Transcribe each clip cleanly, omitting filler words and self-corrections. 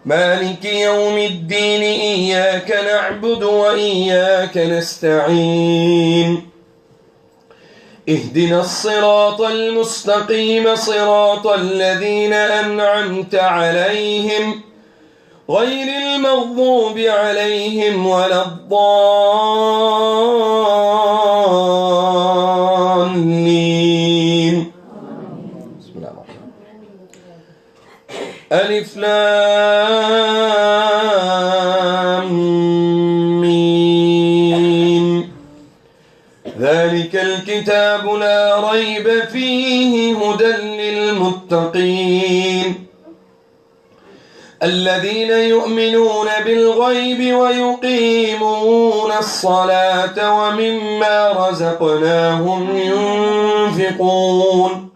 مالك يوم الدين إياك نعبد وإياك نستعين اهدنا الصراط المستقيم صراط الذين أنعمت عليهم غير المغضوب عليهم ولا الضالين. بسم الله الرحمن الرحيم. ألف لام ميم. ذلك الكتاب لا ريب فيه هدى للمتقين الذين يؤمنون بالغيب ويقيمون الصلاة ومما رزقناهم ينفقون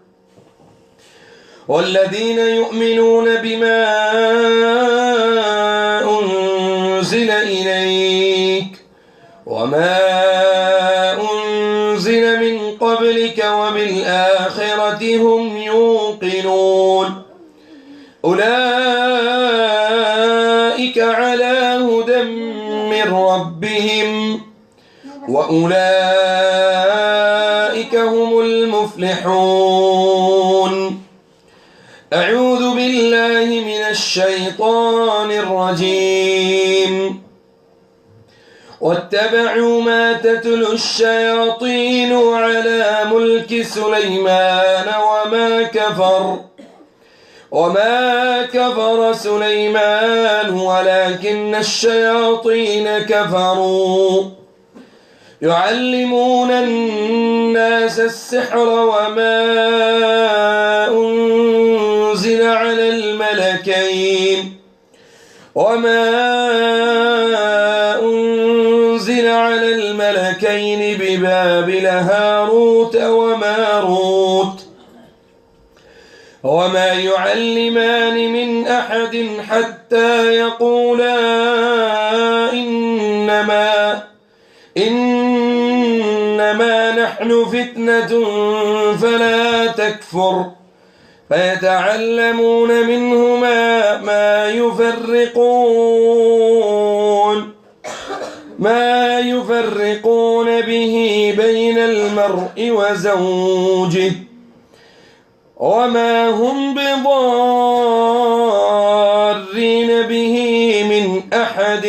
والذين يؤمنون بما أنزل إليك وما أنزل من قبلك وبالآخرة هم يوقنون أولئك على هدى من ربهم وأولئك هم المفلحون. أعوذ بالله من الشيطان الرجيم. واتبعوا ما تتلو الشياطين على ملك سليمان وما كفر سليمان ولكن الشياطين كفروا يعلمون الناس السحر وما أنزل على الملكين ببابل هاروت وماروت وما يعلمان من أحد حتى يقولا إنما نحن فتنة فلا تكفر فيتعلمون منهما ما يفرقون به بين المرء وزوجه وما هم بضارين به من أحد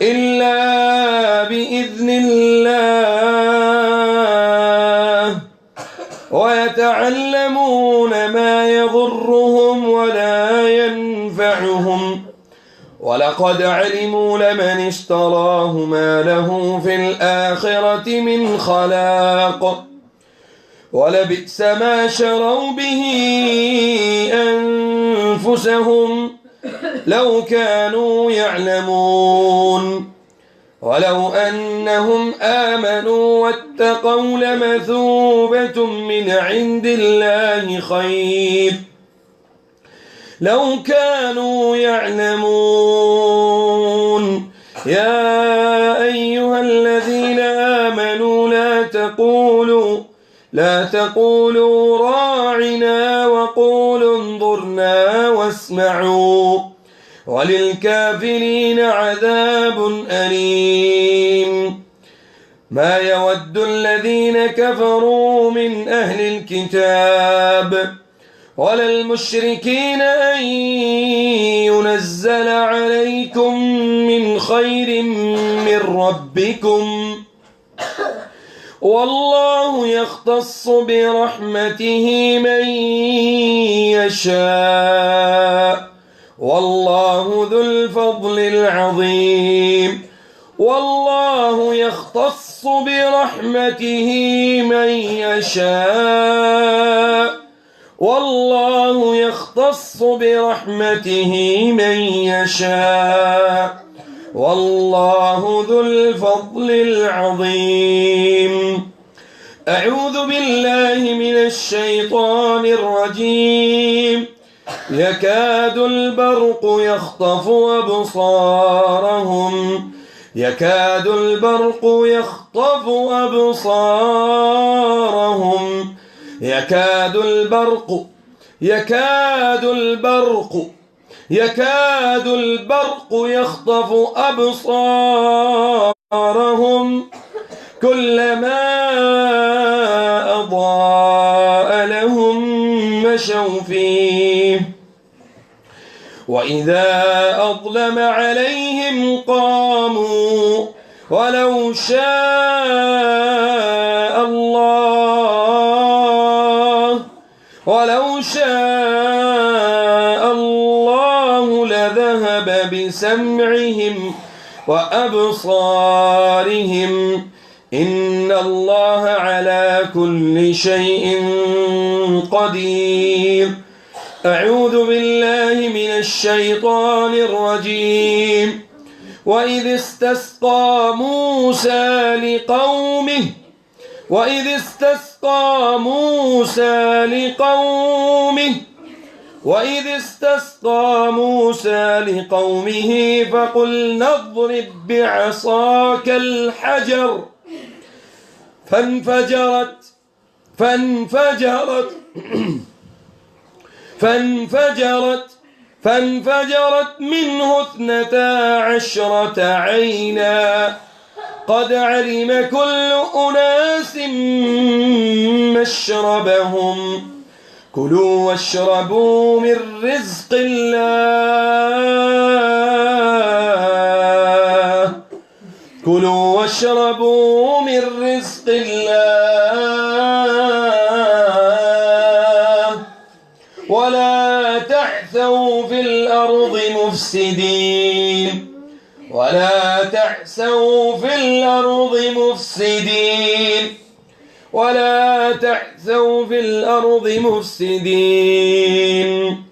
إلا بإذن الله ويتعلمون ما يضرهم ولا ينفعهم ولقد علموا لمن اشتراه ما له في الآخرة من خلاق ولبئس ما شروا به أنفسهم لو كانوا يعلمون ولو أنهم آمنوا واتقوا لمثوبة من عند الله خير لو كانوا يعلمون. يا أيها الذين آمنوا لا تقولوا راعنا وقولوا انظرنا واسمعوا وللكافرين عذاب أليم. ما يود الذين كفروا من أهل الكتاب ولا المشركين أن ينزل عليكم من خير من ربكم والله يختص برحمته من يشاء والله ذو الفضل العظيم. والله يختص برحمته من يشاء والله يختص برحمته من يشاء والله ذو الفضل العظيم. أعوذ بالله من الشيطان الرجيم. يكاد البرق يخطف أبصارهم يكاد البرق يكاد البرق يخطف أبصارهم كلما أضاء لهم مشوا فيه وإذا أظلم عليهم قاموا ولو شاء الله لذهب بسمعهم وأبصارهم إن الله على كل شيء قدير. أعوذ بالله من الشيطان الرجيم. وإذ استسقى موسى لقومه فقلنا اضرب بعصاك الحجر فانفجرت منه 12 عينا قد علم كل أناس مشربهم كلوا واشربوا من رزق الله ولا تعثوا في الأرض مفسدين.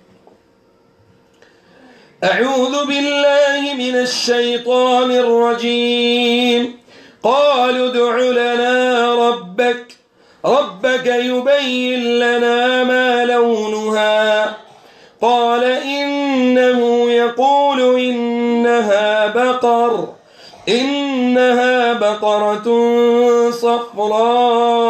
أعوذ بالله من الشيطان الرجيم. قالوا ادع لنا ربك يبين لنا ما لونها قال إنه يقول إنها بقرة صفراء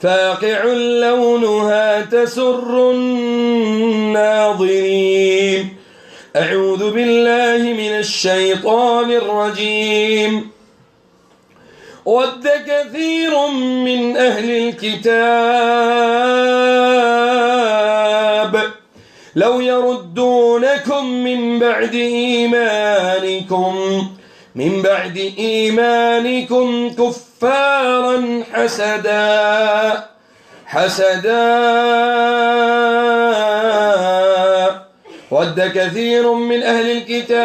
فاقع لونها تسر الناظرين. أعوذ بالله من الشيطان الرجيم. ود كثير من أهل الكتاب لو يردونكم من بعد إيمانكم كفارا حسدا ود كثير من أهل الكتاب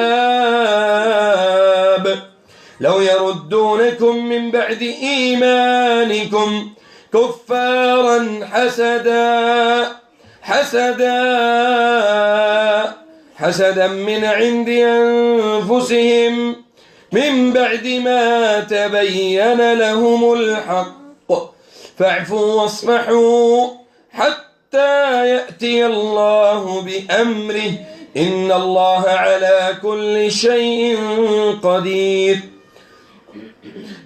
لو يردونكم من بعد إيمانكم كفارا حسدا من عند أنفسهم من بعد ما تبين لهم الحق فاعفوا واصفحوا حتى يأتي الله بأمره إن الله على كل شيء قدير.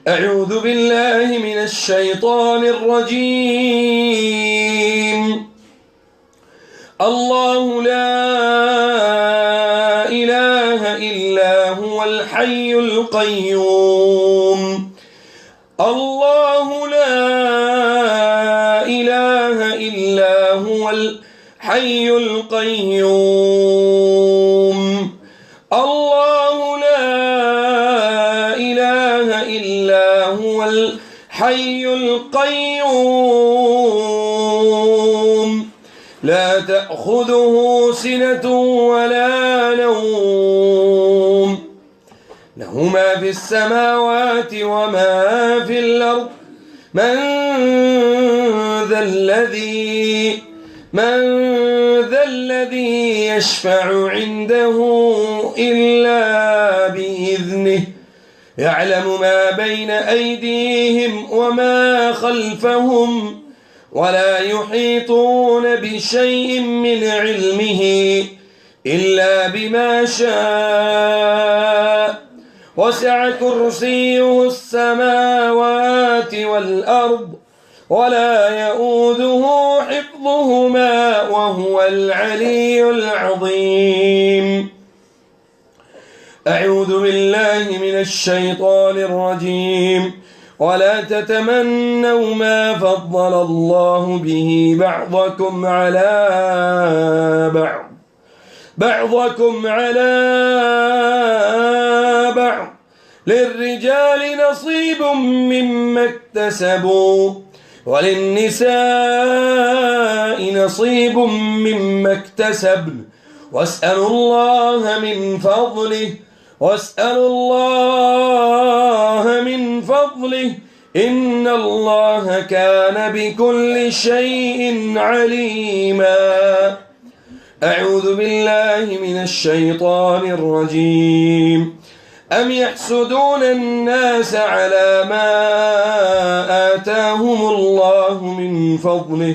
أعوذ بالله من الشيطان الرجيم. الله لا إله إلا هو الحي القيوم. الله لا إله إلا هو الحي القيوم. الله لا إله إلا هو الحي القيوم لا تأخذه سنة ولا نوم له ما في السماوات وما في الأرض من ذا الذي يشفع عنده إلا بإذنه يعلم ما بين أيديهم وما خلفهم ولا يحيطون بشيء من علمه إلا بما شاء وسع كرسيه السماوات والأرض ولا يؤوده حفظهما وهو العلي العظيم. أعوذ بالله من الشيطان الرجيم. ولا تتمنوا ما فضل الله به بعضكم على بعض. للرجال نصيب مما اكتسبوا وللنساء نصيب مما اكتسبن واسألوا الله من فضله إن الله كان بكل شيء عليما. أعوذ بالله من الشيطان الرجيم. أم يحسدون الناس على ما آتاهم الله من فضله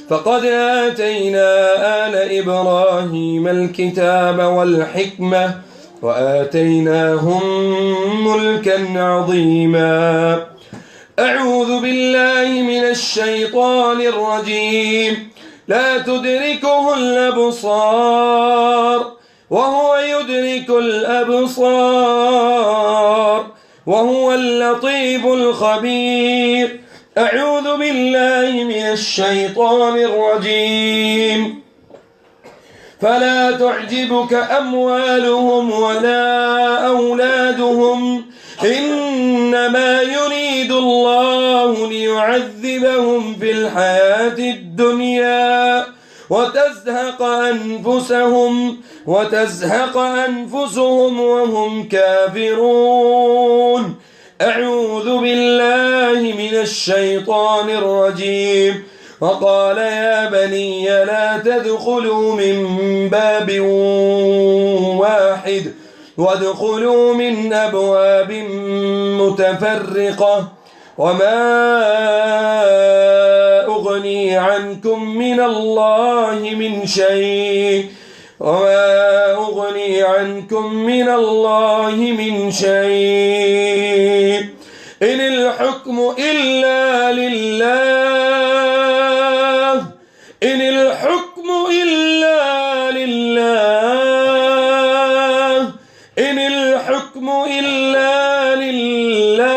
فقد آتينا آل إبراهيم الكتاب والحكمة وآتيناهم ملكا عظيما. أعوذ بالله من الشيطان الرجيم. لا تدركه الأبصار وهو يدرك الأبصار وهو اللطيف الخبير. أعوذ بالله من الشيطان الرجيم. فلا تعجبك أموالهم ولا أولادهم إنما يريد الله ليعذبهم في الحياة الدنيا وتزهق أنفسهم وهم كافرون. أعوذ بالله من الشيطان الرجيم. وقال يا بني لا تدخلوا من باب واحد وادخلوا من أبواب متفرقة وما أغني عنكم من الله من شيء إن الحكم إلا لله إن الحكم إلا لله إن الحكم إلا لله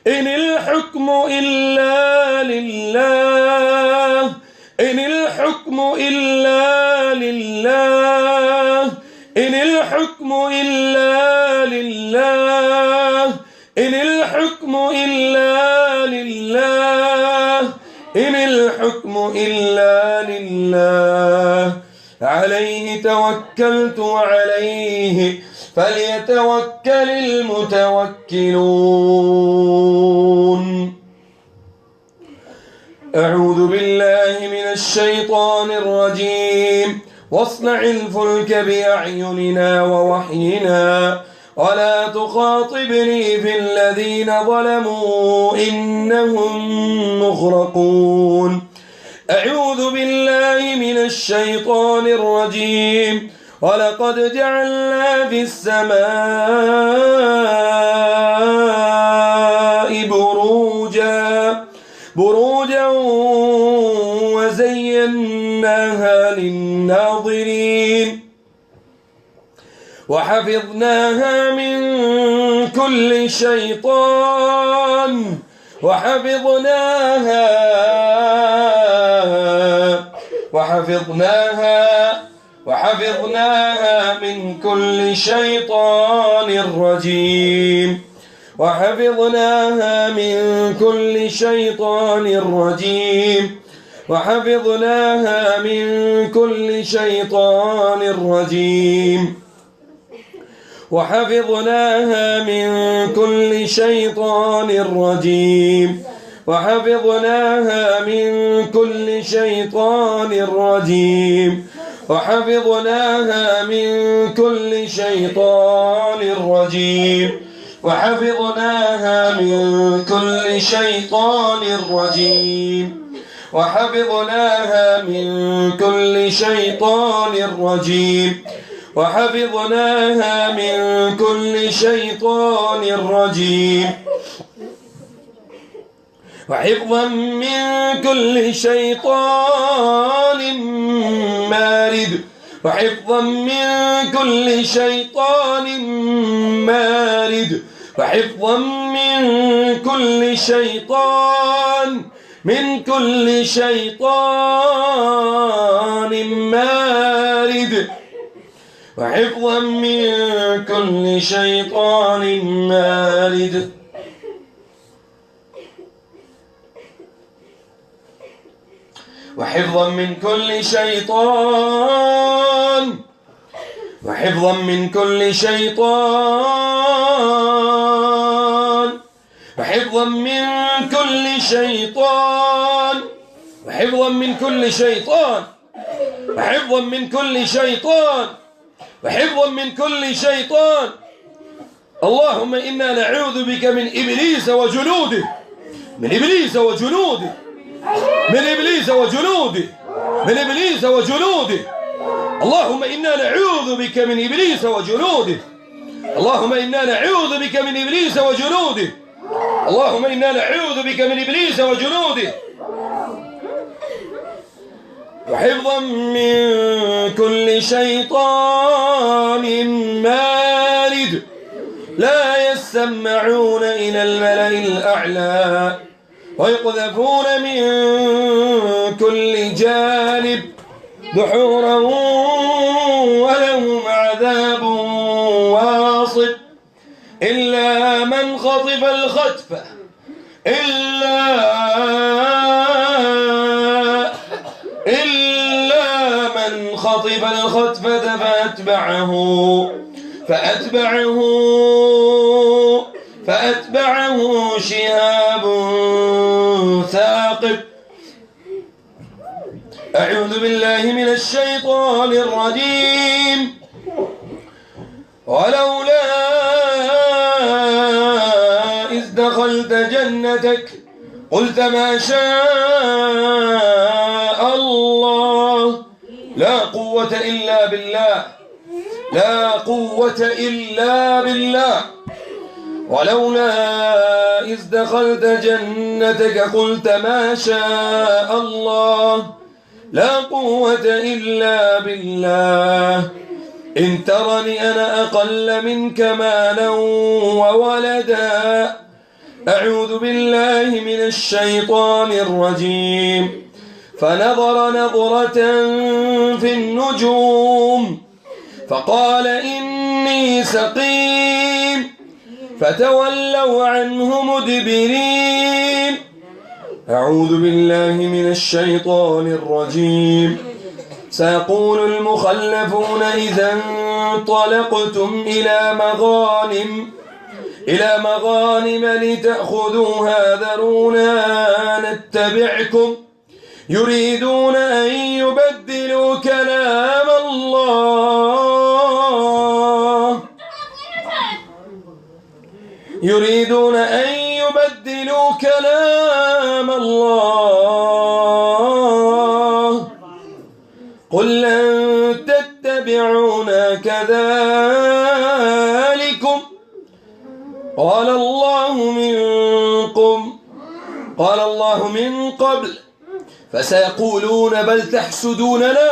إن الحكم إلا لله إن الحكم إلا لله إن الحكم إلا لله إن الحكم إلا لله إن الحكم إلا لله عليه توكلت وعليه فليتوكل المتوكلون. أعوذ بالله من الشيطان الرجيم. واصنع الفلك بأعيننا ووحينا ولا تخاطبني في الذين ظلموا إنهم مغرقون. أعوذ بالله من الشيطان الرجيم. ولقد جعلنا في السماء بروجا وزيناها للناظرين وحفظناها من كل شيطان وحفظناها من كل شيطان رجيم وحفظناها من كل شيطان رجيم وحفظناها من كل شيطان رجيم وحفظناها من كل شيطان رجيم وحفظناها من كل شيطان رجيم وحفظناها من كل شيطان رجيم وحفظناها من كل شيطان رجيم وحفظناها من كل شيطان رجيم وحفظناها من كل شيطان رجيم وحفظا من كل شيطان مارد وحفظا من كل شيطان مارد وحفظا من كل شيطان مارد وحفظا من كل شيطان مارد وحفظا من كل شيطان وحفظا من كل شيطان وحفظا من كل شيطان وحفظا من كل شيطان وحفظا من كل شيطان وحفظا من كل شيطان. اللهم إنا نعوذ بك من إبليس وجنوده من إبليس وجنوده من إبليس وجنوده من إبليس وجنوده. اللهم إنا نعوذ بك من إبليس وجنوده. اللهم إنا نعوذ بك من إبليس وجنوده. اللهم إنا نعوذ بك من إبليس وجنوده. وحفظا من كل شيطان مارد لا يسمعون إلى الملأ الأعلى ويقذفون من كل جانب دحورا ولهم عذاب واصب إلا من خطف الخطفة فأتبعه شهاب ثاقب. أعوذ بالله من الشيطان الرجيم. ولولا إذ دخلت جنتك قلت ما شاء الله لا قوة إلا بالله لا قوة إلا بالله. ولولا إذ دخلت جنتك قلت ما شاء الله لا قوة إلا بالله. إن ترني أنا أقل منك مالا وولدا. أعوذ بالله من الشيطان الرجيم. فنظر نظرة في النجوم فقال إني سقيم فتولوا عنه مدبرين. أعوذ بالله من الشيطان الرجيم. سيقول المخلفون إذا انطلقتم إلى مغانم لتأخذوها ذرونا نتبعكم يريدون أن يبدلوا كلام الله قل لن تتبعونا كذلكم قال الله من قبل فسيقولون بل تحسدوننا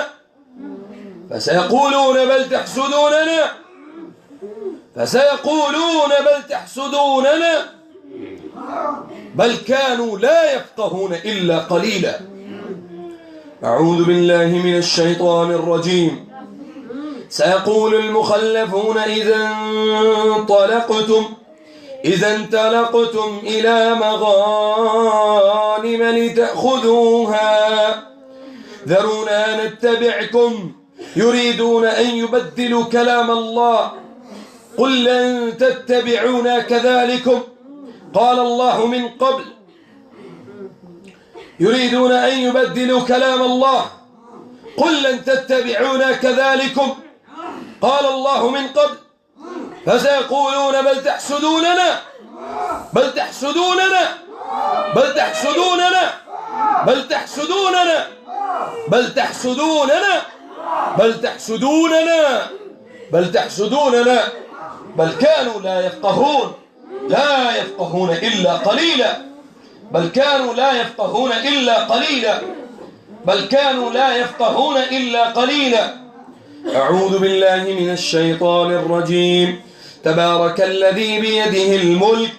بل كانوا لا يفقهون إلا قليلا. أعوذ بالله من الشيطان الرجيم. سيقول المخلفون إذا انطلقتم إلى مغانم لتأخذوها ذرونا نتبعكم يريدون أن يبدلوا كلام الله قل لن تتبعونا كذلكم قال الله من قبل يريدون أن يبدلوا كلام الله قل لن تتبعونا كذلكم قال الله من قبل فسيقولون بل تحسدوننا بل كانوا لا يفقهون إلا قليلا. بل كانوا لا يفقهون إلا قليلا، بل كانوا لا يفقهون إلا قليلا. أعوذ بالله من الشيطان الرجيم. تبارك الذي بيده الملك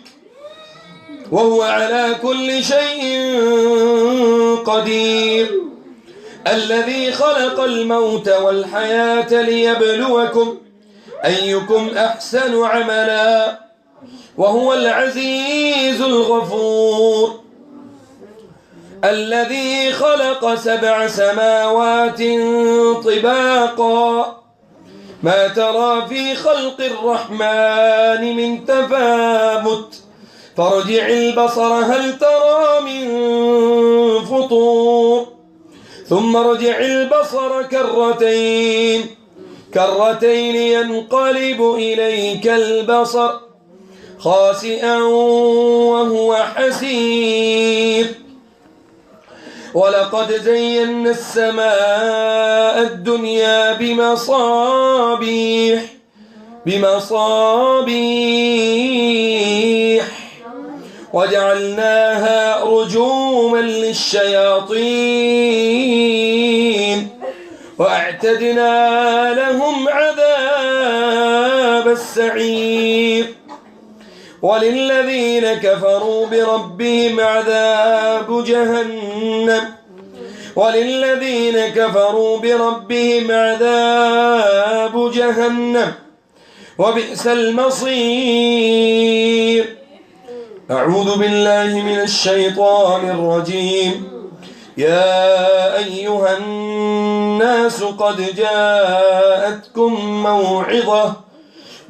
وهو على كل شيء قدير، الذي خلق الموت والحياة ليبلوكم أيكم أحسن عملا وهو العزيز الغفور، الذي خلق 7 سماوات طباقا ما ترى في خلق الرحمن من تفاوت فارجع البصر هل ترى من فطور ثم ارجع البصر كرتين ينقلب إليك البصر خاسئا وهو حسير. ولقد زينا السماء الدنيا بمصابيح وجعلناها رجوما للشياطين وأعتدنا لهم عذاب السعير. وللذين كفروا بربهم عذاب جهنم وبئس المصير. أعوذ بالله من الشيطان الرجيم. يا أيها الناس قد جاءتكم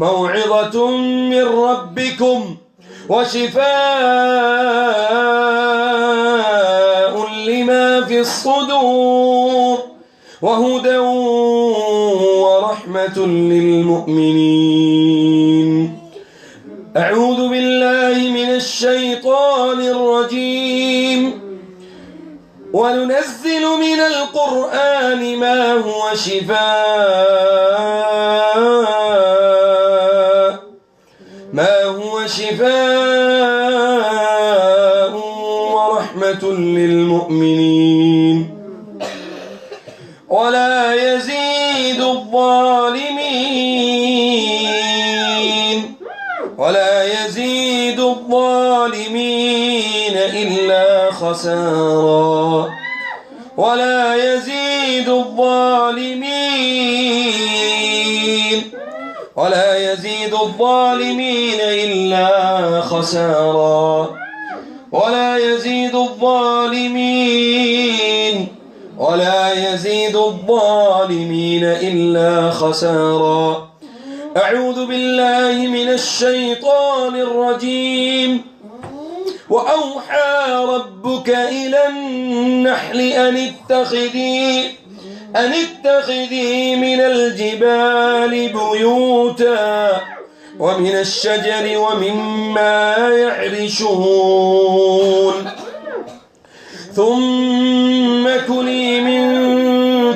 موعظة من ربكم وشفاء لما في الصدور وهدى ورحمة للمؤمنين. أعوذ بالله من الشيطان الرجيم. وننزل من القرآن ما هو شفاء ورحمة للمؤمنين ولا يزيد الظالمين إلا خسارا. ولا يزيد الظالمين إلا خسارا. ولا يزيد الظالمين إلا خسارا. أعوذ بالله من الشيطان الرجيم. وأوحى ربك إلى النحل أن اتخذي من الجبال بيوتا ومن الشجر ومما يعرشون ثم كلي من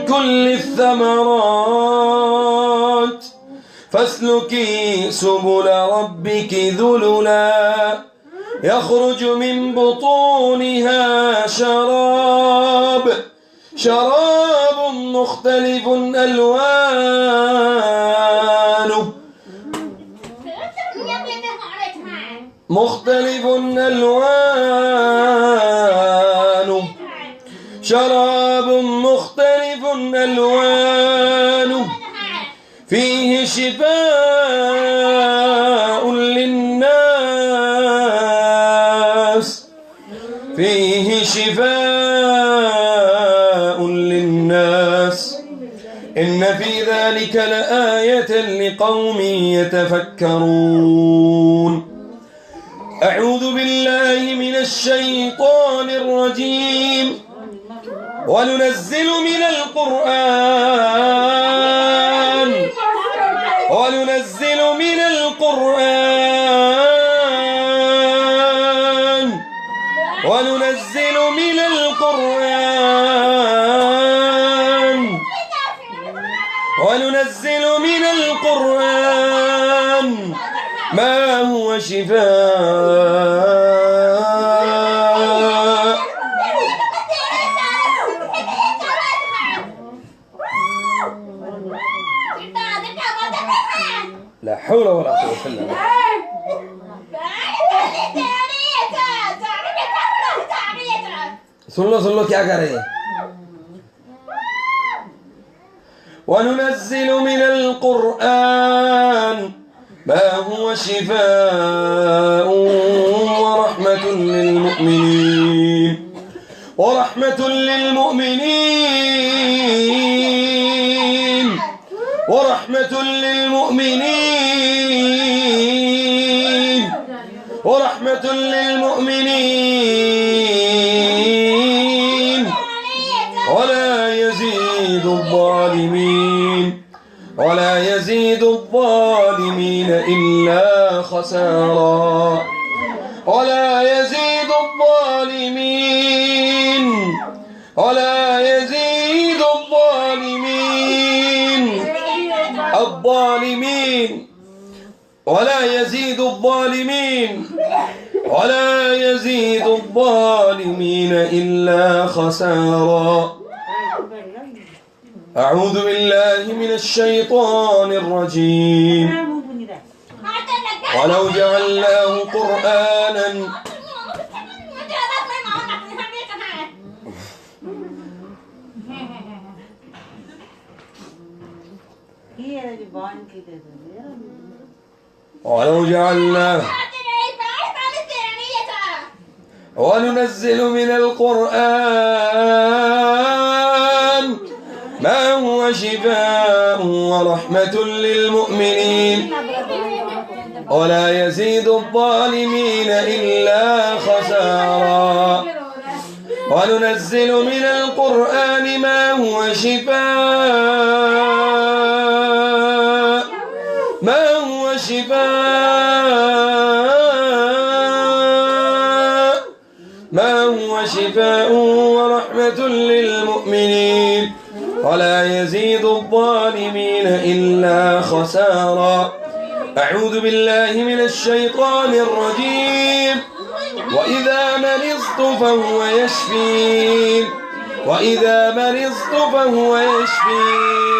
كل الثمرات فاسلكي سبل ربك ذللا يخرج من بطونها شراب مختلف ألوانه فيه شفاء للناس إن في ذلك لآية لقوم يتفكرون. أعوذ بالله من الشيطان الرجيم. وننزل من القرآن ما هو شفاء حول ولا قوة إلا بالله. सुन लो क्या कर रहे हैं. وننزل من القرآن ما هو شفاء ورحمة للمؤمنين ورحمة للمؤمنين ورحمة للمؤمنين ورحمة للمؤمنين ولا يزيد الظالمين إلا خسارا ولا يزيد الظالمين إلا خسارا. أعوذ بالله من الشيطان الرجيم. ولو جعلناه قرآنا وننزل من القرآن ما هو شفاء ورحمة للمؤمنين ولا يزيد الظالمين إلا خسارا. وننزل من القرآن ما هو شفاء ورحمة للمؤمنين ولا يزيد الظالمين إلا خسارا. أعوذ بالله من الشيطان الرجيم. وإذا مرضت فهو يشفين وإذا مرضت فهو يشفين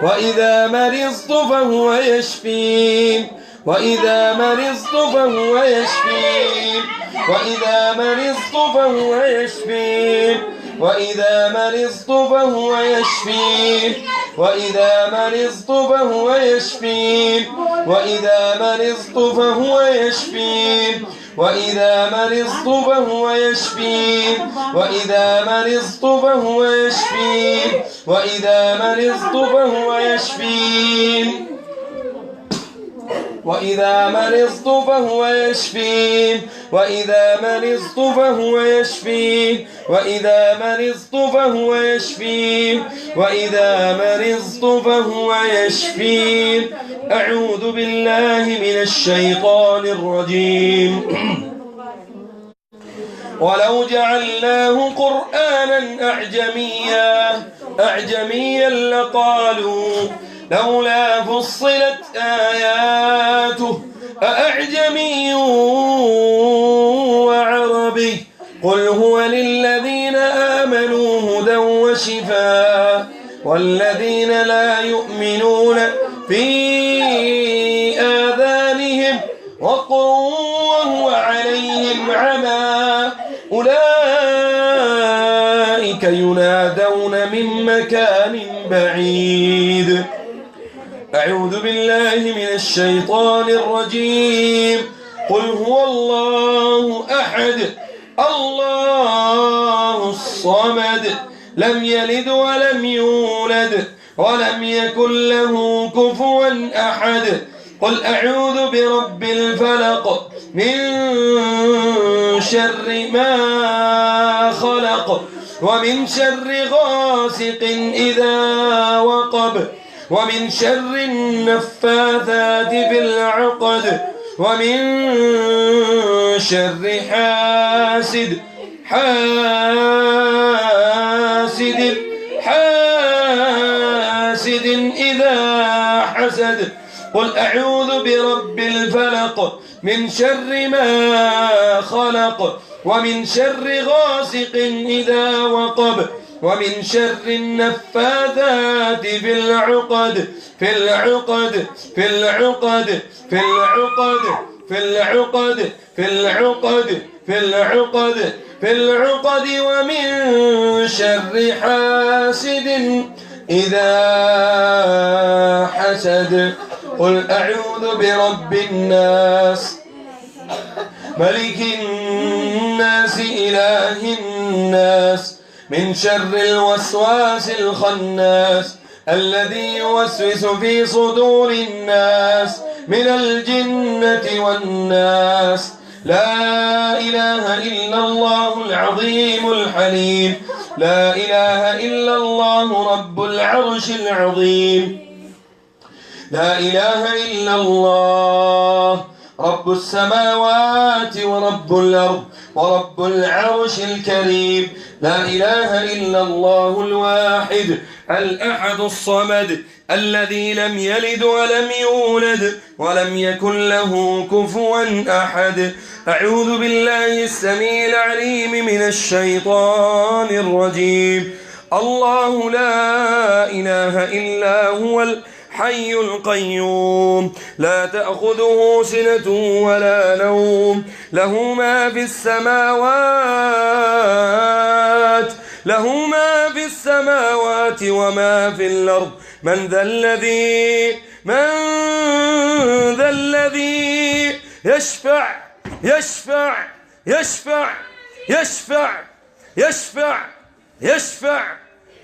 وإذا مرضت فهو يشفين وإذا مرضت فهو يشفين وإذا مرضت فهو يشفين وإذا مرضت فهو يشفين وإذا مرضت فهو يشفين وإذا مرضت فهو يشفين وإذا مرضت فهو يشفين وإذا مرضت فهو يشفين وإذا مرضت فهو يشفين وإذا مرضت فهو يشفين وإذا مرضت فهو يشفين وإذا مرضت فهو يشفين وإذا مرضت فهو يشفين. أعوذ بالله من الشيطان الرجيم. ولو جعلناه قرآنا أعجميا لقالوا لولا فصلت آياته أأعجمي وعربي قل هو للذين آمنوا هدى وشفاء والذين لا يؤمنون في آذانهم وقر وهو عليهم عمى أولئك ينادون من مكان بعيد. أعوذ بالله من الشيطان الرجيم. قل هو الله أحد الله الصمد لم يلد ولم يولد ولم يكن له كفوا أحد. قل أعوذ برب الفلق من شر ما خلق ومن شر غاسق إذا وقب ومن شر النفاثات في العقد ومن شر حاسد إذا حسد. قل أعوذ برب الفلق من شر ما خلق ومن شر غاسق إذا وقب ومن شر النفاثات في العقد في العقد في العقد في العقد في العقد في العقد في العقد في العقد ومن شر حاسد إذا حسد. قل أعوذ برب الناس ملك الناس إله الناس من شر الوسواس الخناس الذي يوسوس في صدور الناس من الجنة والناس. لا إله إلا الله العظيم الحليم، لا إله إلا الله رب العرش العظيم، لا إله إلا الله رب السماوات ورب الأرض ورب العرش الكريم، لا إله إلا الله الواحد الأحد الصمد الذي لم يلد ولم يولد ولم يكن له كفوا أحد. أعوذ بالله السميع العليم من الشيطان الرجيم. الله لا إله إلا هو الحي القيوم لا تأخذه سنة ولا نوم، له ما في السماوات وما في الأرض. من ذا الذي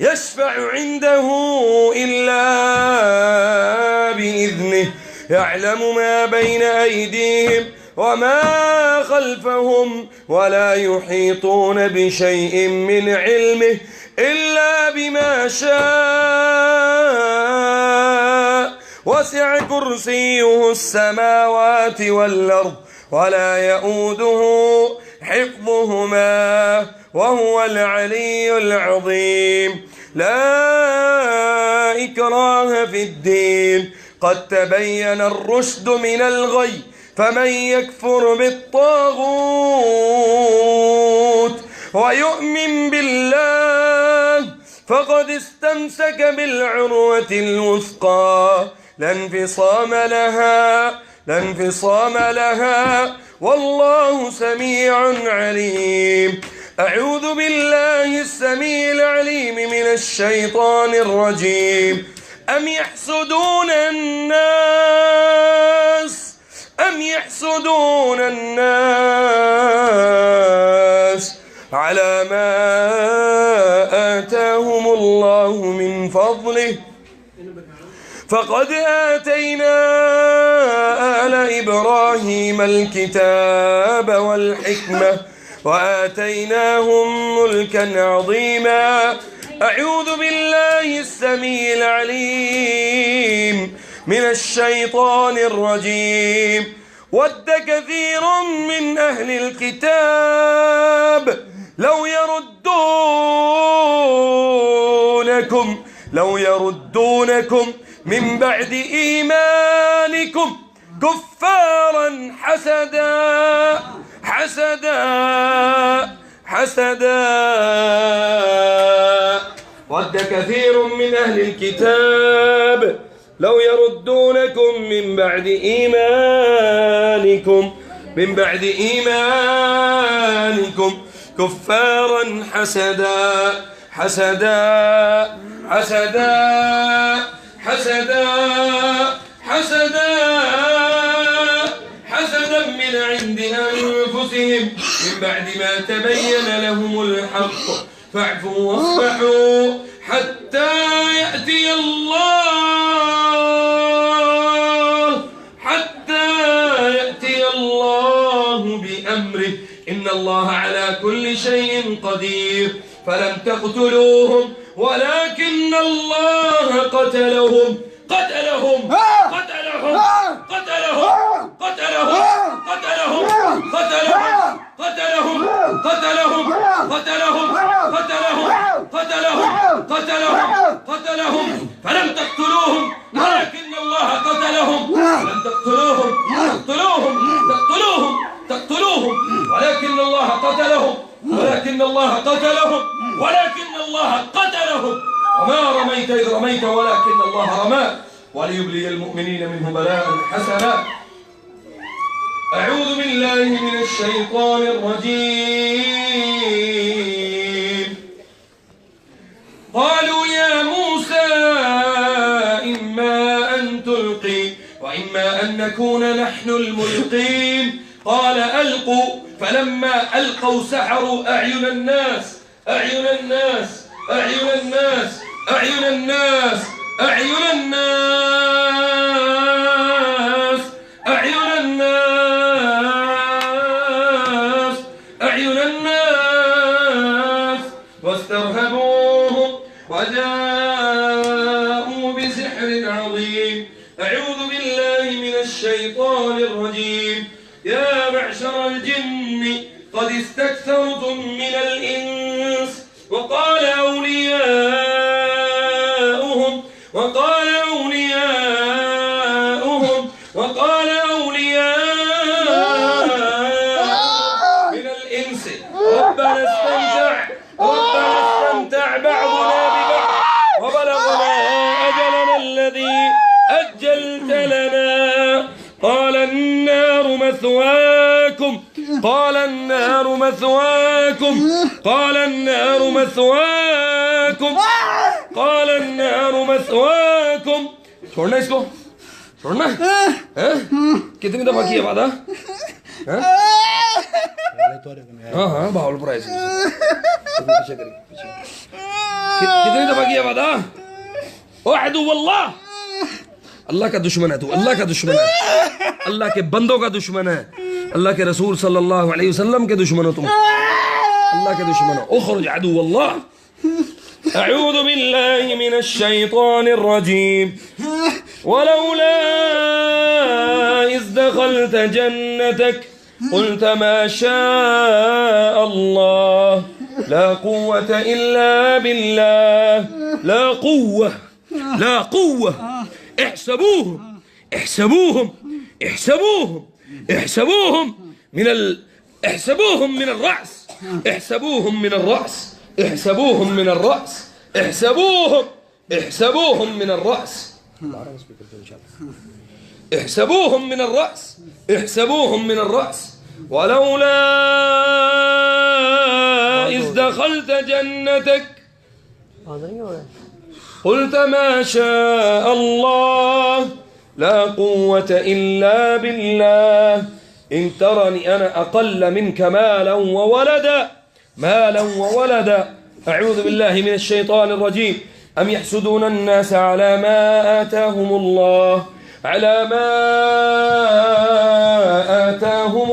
يشفع عنده إلا بإذنه، يعلم ما بين أيديهم وما خلفهم ولا يحيطون بشيء من علمه إلا بما شاء، وسع كرسيه السماوات والأرض ولا يؤوده حفظهما وهو العلي العظيم. لا إكراه في الدين، قد تبين الرشد من الغي، فمن يكفر بالطاغوت ويؤمن بالله فقد استمسك بالعروة الوثقى لا انفصام لها والله سميع عليم. أعوذ بالله السميع العليم من الشيطان الرجيم. أم يحسدون الناس على ما آتاهم الله من فضله، فقد آتينا آل إبراهيم الكتاب والحكمة وآتيناهم ملكا عظيما. أعوذ بالله السميع العليم من الشيطان الرجيم. ود كثير من أهل الكتاب لو يردونكم من بعد إيمانكم كفارا حسدا. ود كثير من أهل الكتاب لو يردونكم من بعد إيمانكم كفارا حسدا من عند أنفسهم من بعد ما تبين لهم الحق، فاعفوا واصفحوا حتى يأتي الله بأمره، إن الله على كل شيء قدير. فلم تقتلوهم ولكن الله قتلهم فلم تقتلوهم ولكن الله قتلهم. لم تقتلوهم ولكن الله قتلهم وما رميت إذ رميت ولكن الله رمى وليبلي المؤمنين منه بلاء حسنا. أعوذ بالله من الشيطان الرجيم. قالوا يا موسى إما أن تلقي وإما أن نكون نحن الملقين. قال ألقوا. فلما ألقوا سحروا أعين الناس أعين الناس أعين الناس أعين الناس أعين الناس أعين الناس أعين الناس واسترهبوهم وجاءوا بسحر عظيم. أعوذ بالله من الشيطان الرجيم. يا معشر الجن قد استكثرتم من الإنس وقال أولياؤهم من الإنس ربنا استمتع بعضنا ببعض وبلغنا أجلنا الذي أجلت لنا. قال النار مثواكم قال النار مثواكم قال النار مثواكم قال النار مثواكم. छोड़ना इसको छोड़ना है? कितनी दफा किया वादा? हाँ हाँ भावलपुर ऐसे पीछे करिए पीछे। कितनी दफा किया वादा? वअदु वल्लाह। अल्लाह का दुश्मन है तू, अल्लाह का दुश्मन है, अल्लाह के बंदों का दुश्मन है, अल्लाह के रसूल सल्लल्लाहु अलैहि वसल्लम के दुश्मन हो तुम, अल्लाह के दुश्मन हो। उखरुज अदुव्वल्लाह। अऊज़ु बिल्लाहि मिनश शैतानिर रजीम। वलौला इज़ दखलत जन्नतक قلت ما شاء الله لا قوة إلا بالله. لا قوة. احسبوهم من الرأس. احسبوهم من الرأس. احسبوهم من الرأس. احسبوهم من الرأس. احسبوهم من الرأس. احسبوهم من الرأس. ولولا إذ دخلت جنتك قلت ما شاء الله لا قوة إلا بالله. إن ترني أنا أقل منك مالا وولدا. أعوذ بالله من الشيطان الرجيم. أم يحسدون الناس على ما آتاهم الله على ما آتاهم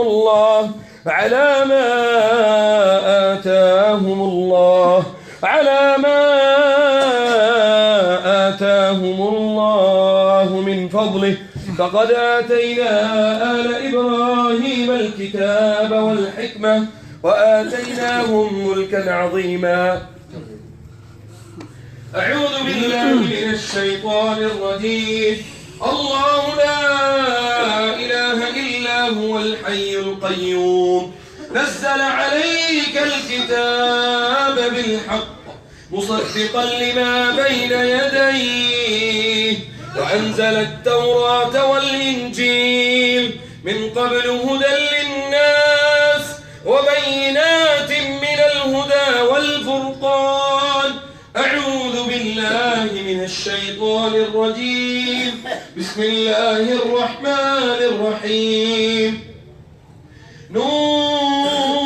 الله من فضله. فقد آتينا آل إبراهيم الكتاب والحكمة وآتيناهم ملكا عظيما. أعوذ بالله من الشيطان الرجيم. الله لا إله إلا هو الحي القيوم نزل عليك الكتاب بالحق مصدقا لما بين يديه وأنزل التوراة والإنجيل من قبل هدى للناس وبينات من الهدى والفرقان. أعوذ بالله من الشيطان الرجيم. بسم الله الرحمن الرحيم. نون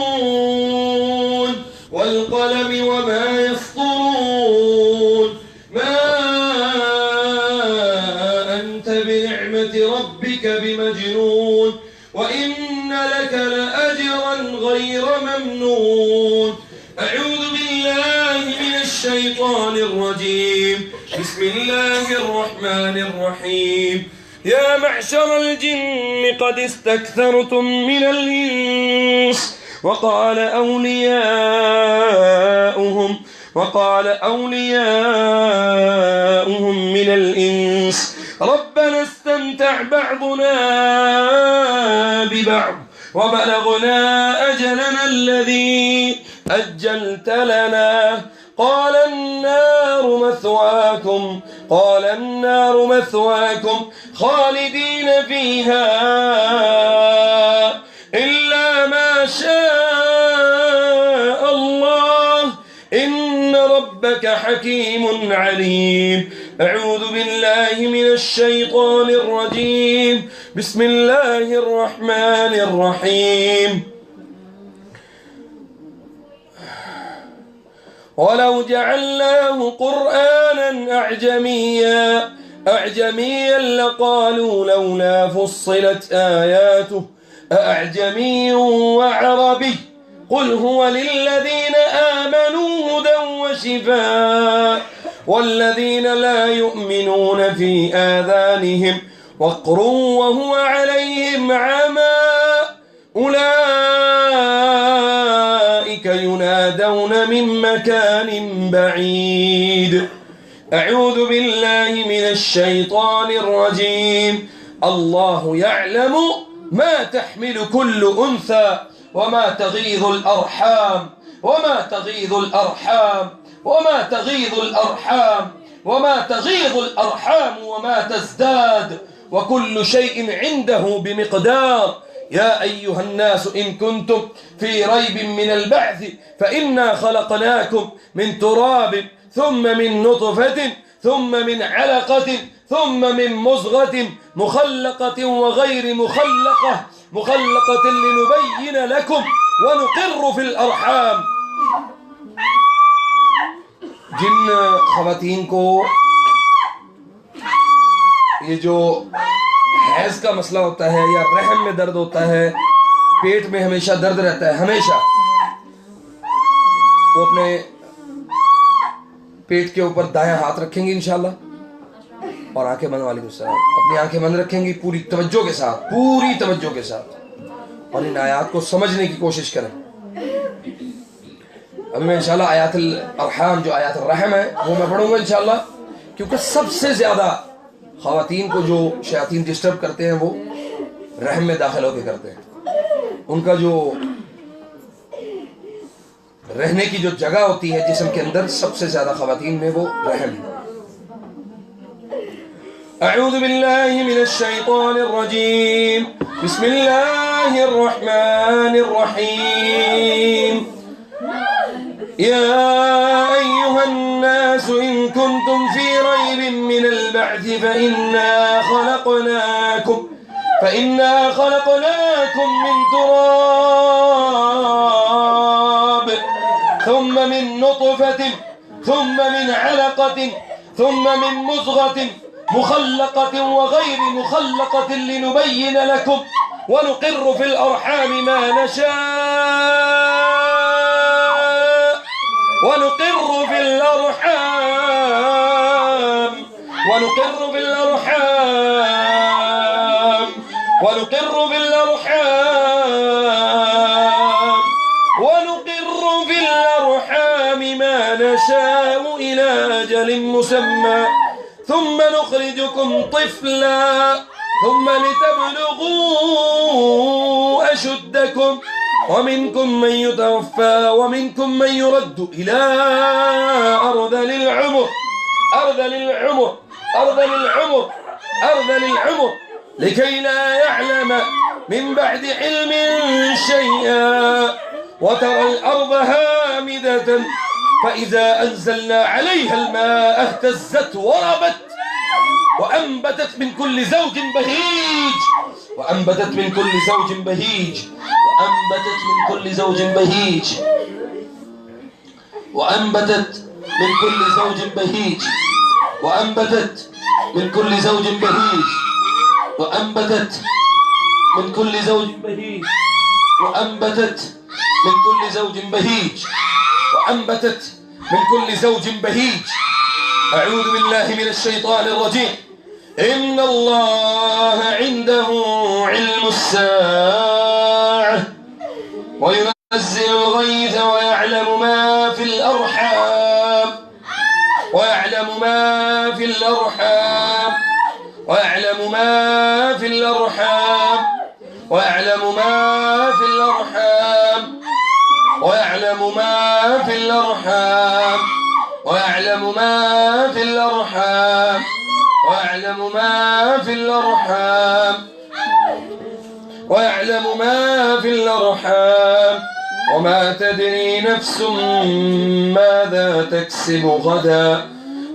والقلم وما يسطرون. ما أنت بنعمة ربك بمجنون وإن لك لأجرا غير ممنون. أعوذ بالله من الشيطان الرجيم. بسم الله الرحمن الرحيم. يا معشر الجن قد استكثرتم من الإنس وقال أولياؤهم من الإنس ربنا استمتع بعضنا ببعض وبلغنا أجلنا الذي أجلت لنا. قال النار مثواكم قال النار مثواكم خالدين فيها إلا ما شاء الله إن ربك حكيم عليم. أعوذ بالله من الشيطان الرجيم. بسم الله الرحمن الرحيم. ولو جعلناه قرآنا أعجميا لقالوا لولا فصلت آياته أأعجمي وعربي قل هو للذين آمنوا هدى وشفاء والذين لا يؤمنون في آذانهم وقر وهو عليهم عمى أولئك ينادون من مكان بعيد. أعوذ بالله من الشيطان الرجيم. الله يعلم ما تحمل كل أنثى وما تغيض الأرحام وما تغيض الأرحام وما تغيض الأرحام وما تغيض الأرحام وما تزداد وكل شيء عنده بمقدار. يا أيها الناس إن كنتم في ريب من البعث فإنا خلقناكم من تراب ثم من نطفة ثم من علقة ثم من مزغة مخلقة وغير مخلقة لنبين لكم ونقر في الأرحام. जिन ख़वातीन को ये जो हैज़ का मसला होता है या रहम में दर्द होता है, पेट में हमेशा दर्द रहता है, हमेशा वो अपने पेट के ऊपर दायां हाथ रखेंगे इंशाल्लाह और आंखें बंद, वालेकुम सलाम, अपनी आंखें बंद रखेंगी पूरी तवज्जो के साथ और इन आयात को समझने की कोशिश करें। अभी मैं इंशाल्लाह आयातुल अरहाम जो आयातुर रहम है वो मैं पढ़ूंगा इंशाल्लाह, क्योंकि सबसे ज़्यादा ख़वातीन को जो शयातीन डिस्टर्ब करते हैं वो रहम में दाखिल होकर करते हैं। उनका जो रहने की जो जगह होती है जिस्म के अंदर, सबसे ज़्यादा ख़वातीन में वो रहम है। अऊज़ु बिल्लाहि मिनश शैतानिर रजीम। बिस्मिल्लाहिर रहमानिर रहीम। या अय्युहन्नास इन कुंतुम फी रैबिन मिनल बअथ फइन्ना खलक़नाकुम मिन तुराब थुम्मा मिन नुत्फ़तिन थुम्मा मिन अलक़तिन थुम्मा मिन मुज़ग़तिन मुख़ल्लक़तिन व ग़ैरि मुख़ल्लक़तिन लिनुबय्यिन लकुम व नुक़िर्रु फ़िल अरहाम मा नशाअ ونقر في الأرحام ما نشاء إلى أجل مسمى ثم نخرجكم طفلا ثم لتبلغوا أشدكم ومنكم من يتوفى ومنكم من يرد إلى أرذل العمر لكي لا يعلم من بعد علم شيئا وترى الأرض هامدة فإذا أنزلنا عليها الماء اهتزت وربت وأنبتت من كل زوج بهيج وأنبتت من كل زوج بهيج أعوذ بالله من الشيطان الرجيم. إن الله عنده علم الساعة وينزل الغيث ويعلم ما في الأرحام ويعلم ما في الأرحام ويعلم ما في الأرحام ويعلم ما في الأرحام وما تدري نفس ماذا تكسب غدا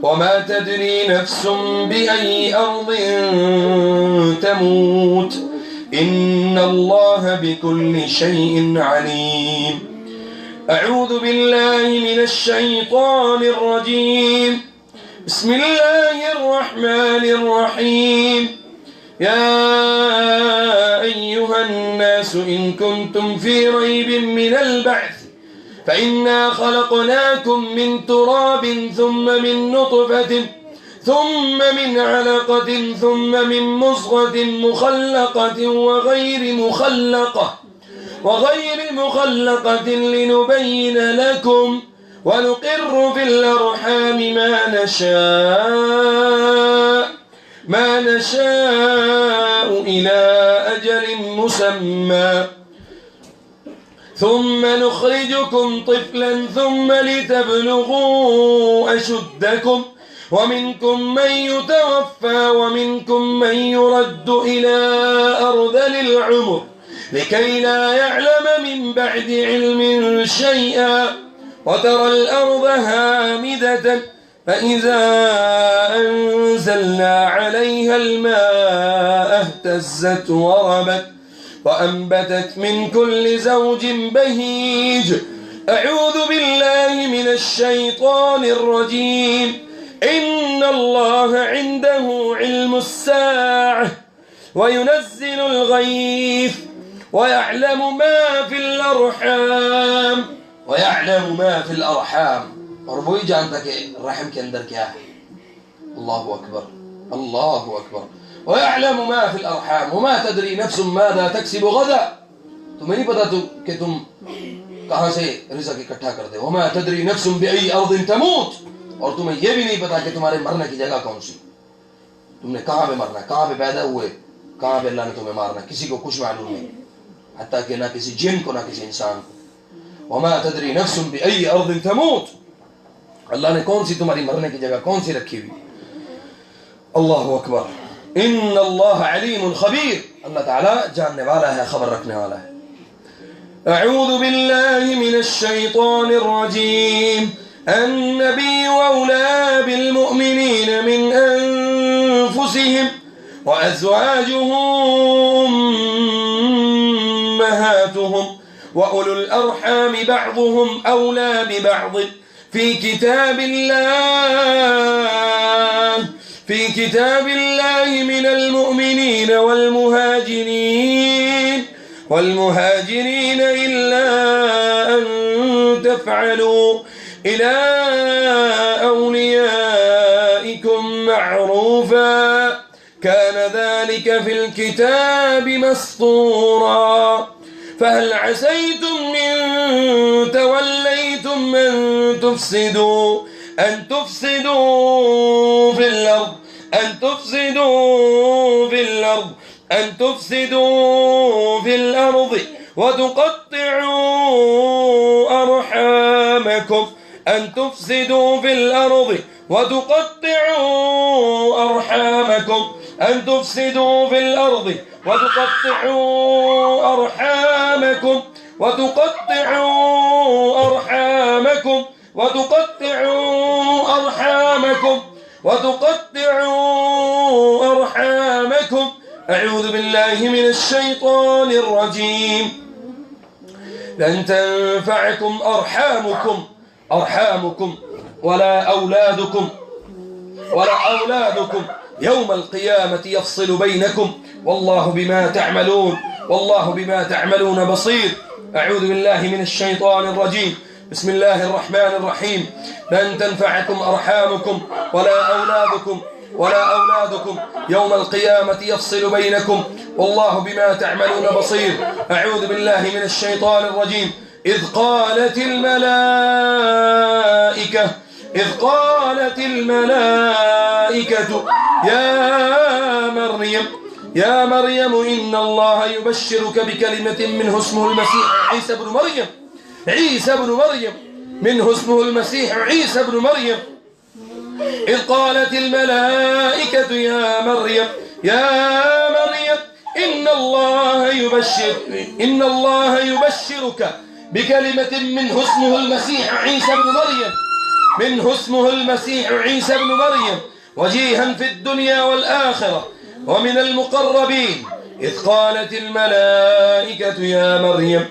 وما تدري نفس بأي أرض تموت إن الله بكل شيء عليم. أعوذ بالله من الشيطان الرجيم. بسم الله الرحمن الرحيم. يا أيها الناس إن كنتم في ريب من البعث فإنا خلقناكم من تراب ثم من نطفة ثم من علقة ثم من مضغة مخلقة وغير مخلقة لنبين لكم ونقر في الأرحام ما نشاء إلى أجل مسمى ثم نخرجكم طفلا ثم لتبلغوا أشدكم ومنكم من يتوفى ومنكم من يرد إلى أرذل العمر لكي لا يعلم من بعد علم شيئا وترى الأرض هامدة فإذا أنزلنا عليها الماء اهتزت وربت وأنبتت من كل زوج بهيج. أعوذ بالله من الشيطان الرجيم. إن الله عنده علم الساعة وينزل الغيث ويعلم ما في الأرحام और वही जानता कि रहम के अंदर क्या है. अल्लाहु अकबर अल्लाहु अकबर. ويعلم ما في الأرحام وما تدري نفس ماذا تكسب غدا. तुम्हें नहीं पता कि तुम कहाँ से रिज़्क़ इकट्ठा करते हो. وما تدري نفس بأي أرض تموت. और तुम्हें यह भी नहीं पता कि तुम्हारे मरने की जगह कौन सी. तुमने कहाँ पे मरना, कहाँ पे पैदा हुए, कहाँ पे अल्लाह ने तुम्हें मारना, किसी को कुछ मालूम नहीं, हत्ता कि ना किसी जिन को ना किसी इंसान को. وما تدري نفس بأي أرض تموت. अल्लाह ने कौन सी तुम्हारी मरने की जगह कौन सी रखी हुई. अल्लाहु अकबर. इन्न अल्लाह अलीमुन खबीर. अल्लाह ताला जानने वाला है, खबर रखने वाला है. अऊज़ु बिल्लाहि मिनश शैतानिर रजीम. النبي أولى بالمؤمنين من أنفسهم وأزواجه أمهاتهم وأولو الأرحام بعضهم أولى ببعض في كتاب الله من المؤمنين والمهاجرين إلا أن تفعلوا إلى أوليائكم معروفا كان ذلك في الكتاب مسطورا. فهل عسيتم إن توليتم أن تفسدوا في الأرض وتقطعوا أرحامكم أعوذ بالله من الشيطان الرجيم. لن تنفعكم أرحامكم ولا أولادكم يوم القيامة يفصل بينكم والله بما تعملون بصير. أعوذ بالله من الشيطان الرجيم. بسم الله الرحمن الرحيم. لن تنفعكم أرحامكم ولا أولادكم يوم القيامة يفصل بينكم والله بما تعملون بصير. أعوذ بالله من الشيطان الرجيم. إذ قالت الملائكة يا مريم إن الله يبشرك بكلمة منه اسمه المسيح عيسى بن مريم منه اسمه المسيح عيسى بن مريم، إذ قالت الملائكة يا مريم إن الله يبشرك بكلمة منه اسمه المسيح عيسى بن مريم وجيها في الدنيا والآخرة ومن المقربين. إذ قالت الملائكة يا مريم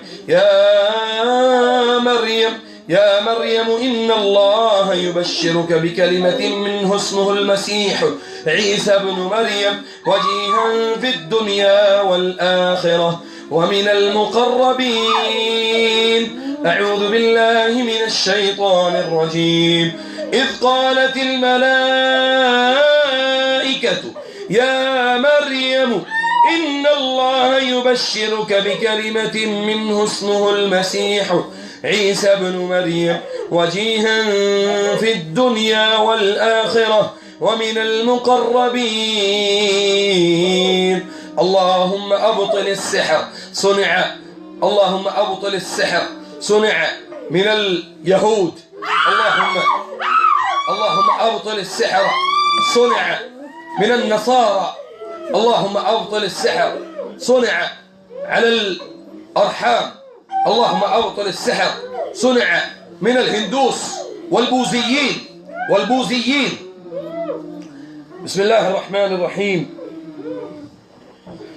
إن الله يبشرك بكلمة منه اسمه المسيح عيسى بن مريم وجيها في الدنيا والآخرة ومن المقربين. أعوذ بالله من الشيطان الرجيم. إذ قالت الملائكة يا مريم إن الله يبشرك بكلمة منه اسمه المسيح عيسى بن مريم وجيها في الدنيا والآخرة ومن المقربين. اللهم أبطل السحر صنع من اليهود. اللهم أبطل السحر صنع من النصارى. اللهم أبطل السحر صنع على الأرحام. اللهم أبطل السحر صنع من الهندوس والبوذيين. بسم الله الرحمن الرحيم.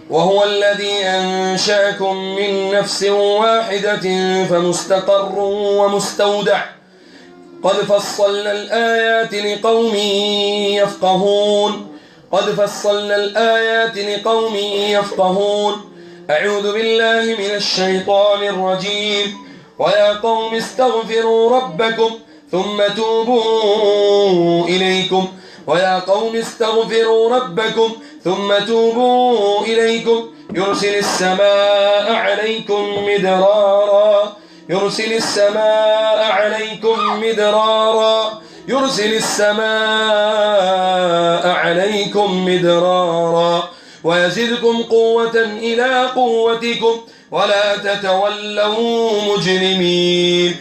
وهو الذي أنشأكم من نفس واحدة فمستقر ومستودع قد فصلنا الآيات لقوم يفقهون. أعوذ بالله من الشيطان الرجيم. ويا قوم استغفروا ربكم ثم توبوا إليكم يرسل السماء عليكم مدرارا ويزدكم قوة إلى قوتكم ولا تتولوا مجرمين.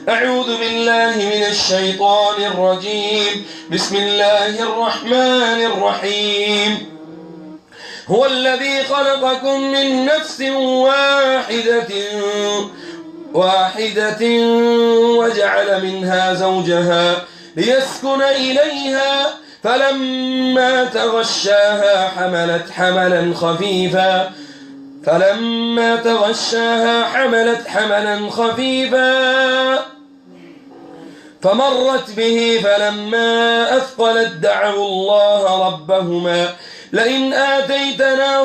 أعوذ بالله من الشيطان الرجيم. بسم الله الرحمن الرحيم. هو الذي خلقكم من نفس واحدة وجعل منها زوجها ليسكن إليها فلما تغشاها حملت حملا خفيفا فمرت به فلما أثقلت دعوا الله ربهما لئن آتيتنا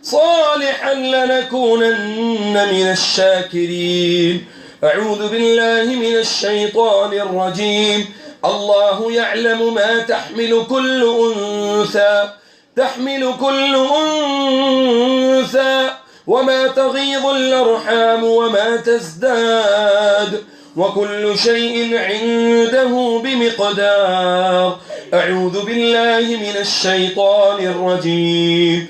صالحا لنكونن من الشاكرين. أعوذ بالله من الشيطان الرجيم. الله يعلم ما تحمل كل أنثى وما تغيض الأرحام وما تزداد وكل شيء عنده بمقدار. أعوذ بالله من الشيطان الرجيم.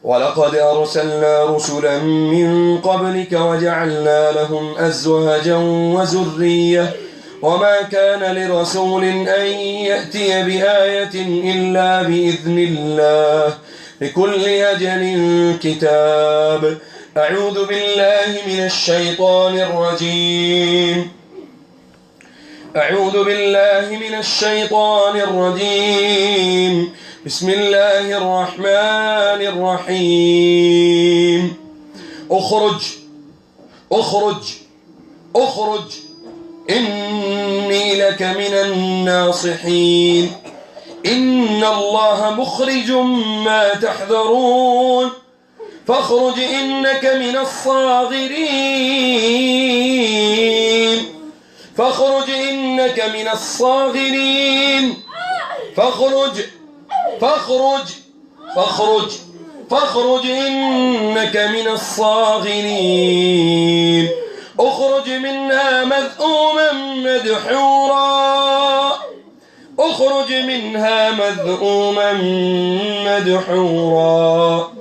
ولقد أرسلنا رسلا من قبلك وجعلنا لهم أزواجا وذرية وما كان لرسول أن يأتي بآية إلا بإذن الله لكل أجل كتاب. أعوذ بالله من الشيطان الرجيم. بسم الله الرحمن الرحيم. اخرج إني لك من الناصحين. إن الله مخرج ما تحذرون فاخرج إنك من الصاغرين. فاخرج إنك من الصاغرين. اخرج منها مذءوما مدحورا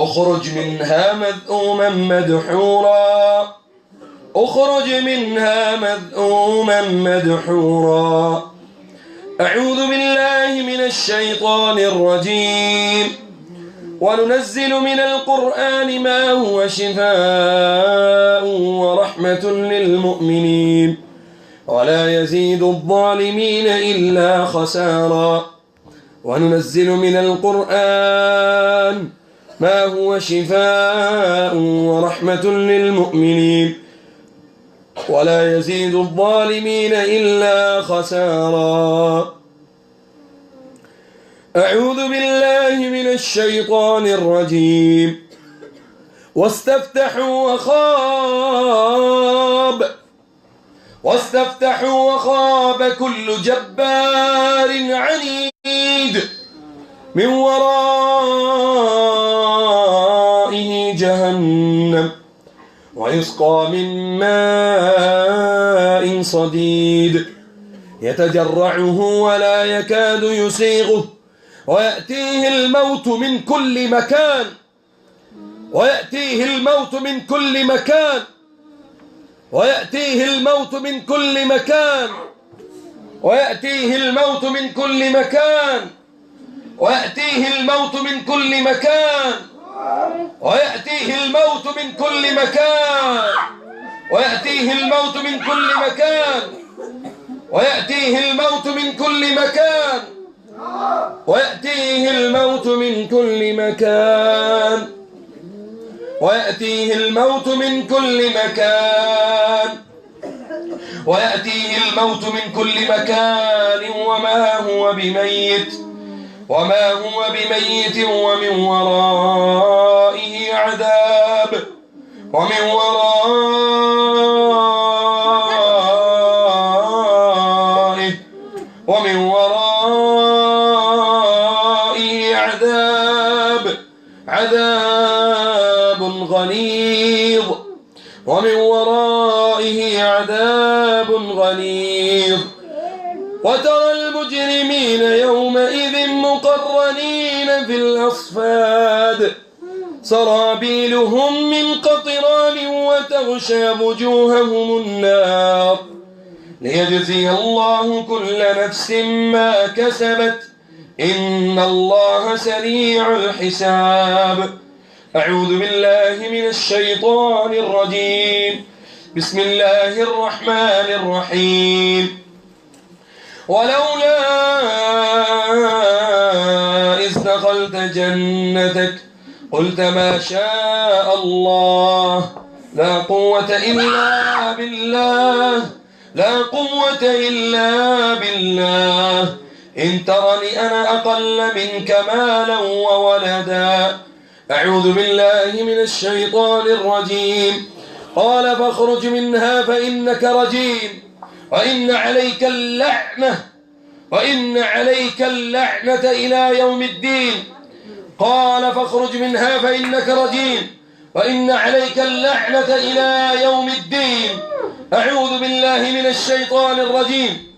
اخرج منها مذءوما مدحورا اخرج منها مذءوما مدحورا. أعوذ بالله من الشيطان الرجيم. وننزل من القرآن ما هو شفاء ورحمة للمؤمنين ولا يزيد الظالمين إلا خسارا. وننزل من القرآن ما هو شفاء ورحمة للمؤمنين ولا يزيد الظالمين إلا خسارا. أعوذ بالله من الشيطان الرجيم. واستفتحوا وخاب كل جبار عنيد من ورائه جهنم ويسقى من ماء صديد يتجرعه ولا يكاد يسيغه ويأتيه الموت من كل مكان ويأتيه الموت من كل مكان ويأتيه الموت من كل مكان ويأتيه الموت من كل مكان ويأتيه الموت من كل مكان ويأتيه الموت من كل مكان ويأتيه الموت من كل مكان ويأتيه الموت من كل مكان ويأتيه الموت من كل مكان ويأتيه الموت من كل مكان ويأتيه الموت من كل مكان وما هو بميت ومن ورائه عذاب ومن ورائه عذاب غليظ ومن ورائه عذاب غليظ. وترى المجرمين يومئذ مقرنين في الأصفاد سرابيلهم من قطران وتغشى وجوههم النار ليجزي الله كل نفس ما كسبت إن الله سريع الحساب. أعوذ بالله من الشيطان الرجيم. بسم الله الرحمن الرحيم. ولولا إذ دخلت جنتك قلت ما شاء الله لا قوة إلا بالله إن ترني أنا أقل منك مالا وولدا. أعوذ بالله من الشيطان الرجيم. قال فاخرج منها فإنك رجيم وإن عليك اللعنة إلى يوم الدين. قال فاخرج منها فإنك رجيم وإن عليك اللعنة إلى يوم الدين. أعوذ بالله من الشيطان الرجيم.